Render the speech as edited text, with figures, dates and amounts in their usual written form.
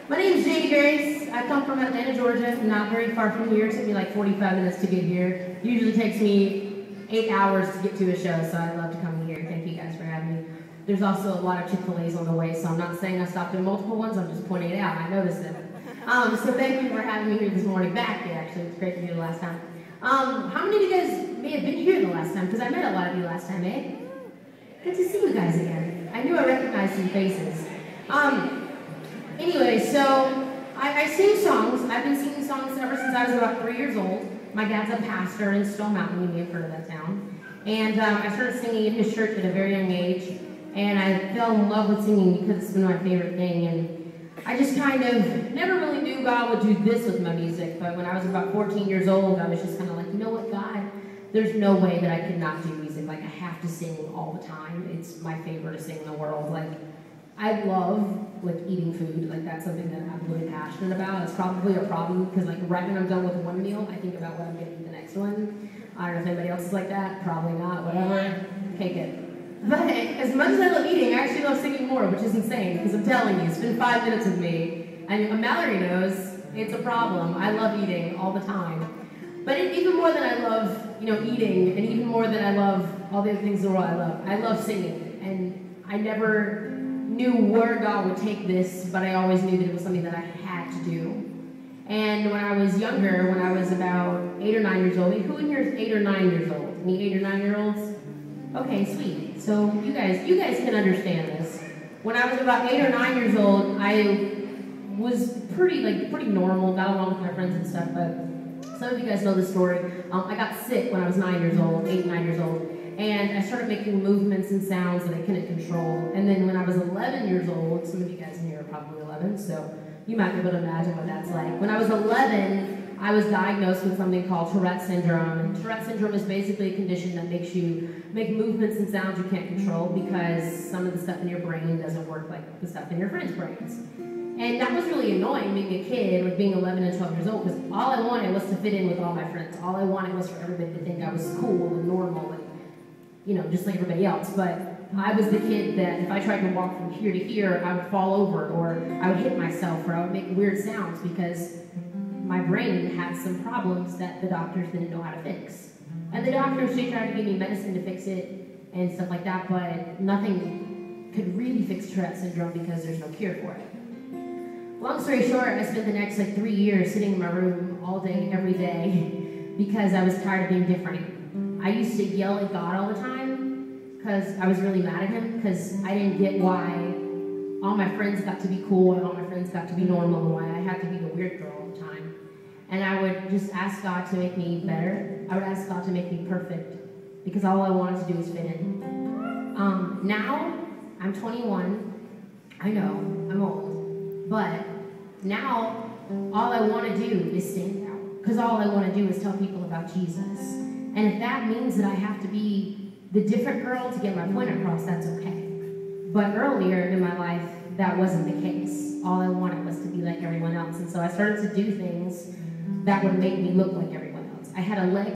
My name is Jamie Grace. I come from Atlanta, Georgia, not very far from here. It took me like 45 minutes to get here. Usually takes me 8 hours to get to a show, so I love to come here. Thank you guys for having me. There's also a lot of Chick-fil-A's on the way, so I'm not saying I stopped at multiple ones, I'm just pointing it out. I noticed them. So thank you for having me here this morning. Back, actually. It's great to be here the last time. How many of you guys may have been here the last time? Because I met a lot of you last time, eh? Good to see you guys again. I knew I recognized some faces. Anyway, so I sing songs. I've been singing songs ever since I was about 3 years old. My dad's a pastor in Stone Mountain. You may have heard of that town. And I started singing in his church at a very young age. And I fell in love with singing because it's been my favorite thing. And I just kind of never really knew God would do this with my music. But when I was about 14 years old, I was just kind of like, you know what, God? There's no way that I could not do music. Like, I have to sing all the time. It's my favorite to sing in the world. Like, I love, like, eating food. Like, that's something that I'm really passionate about. It's probably a problem because, like, right when I'm done with one meal, I think about what I'm going to eat the next one. I don't know if anybody else is like that. Probably not. Whatever. Okay, good. But as much as I love eating, I actually love singing more, which is insane because I'm telling you, spend 5 minutes with me. And Mallory knows it's a problem. I love eating all the time. But even more than I love, eating, and even more than I love all the other things in the world I love singing. And I never knew where God would take this, but I always knew that it was something that I had to do. And when I was younger, when I was about 8 or 9 years old, who in here is 8 or 9 years old? Any 8 or 9-year-olds? Okay, sweet. So you guys can understand this. When I was about 8 or 9 years old, I was pretty normal, got along with my friends and stuff, but some of you guys know the story. I got sick when I was 9 years old, 8, 9 years old, and I started making movements and sounds that I couldn't control. And then when I was 11 years old, some of you guys in here are probably 11, so you might be able to imagine what that's like. When I was 11, I was diagnosed with something called Tourette syndrome. And Tourette syndrome is basically a condition that makes you make movements and sounds you can't control because some of the stuff in your brain doesn't work like the stuff in your friends' brains. And that was really annoying being a kid, being 11 and 12 years old, because all I wanted was to fit in with all my friends. All I wanted was for everybody to think I was cool and normal and, just like everybody else. But I was the kid that if I tried to walk from here to here, I would fall over, or I would hit myself, or I would make weird sounds because my brain had some problems that the doctors didn't know how to fix. And the doctors, they tried to give me medicine to fix it and stuff like that, but nothing could really fix Tourette syndrome because there's no cure for it. Long story short, I spent the next 3 years sitting in my room all day, every day, because I was tired of being different. I used to yell at God all the time because I was really mad at him because I didn't get why all my friends got to be cool and all my friends got to be normal and why I had to be the weird girl all the time. And I would just ask God to make me better. I would ask God to make me perfect because all I wanted to do was fit in. Now, I'm 21. I know, I'm old. But now, all I want to do is stand out. Because all I want to do is tell people about Jesus. And if that means that I have to be the different girl to get my point across, that's okay. But earlier in my life, that wasn't the case. All I wanted was to be like everyone else. And so I started to do things that would make me look like everyone else. I had a leg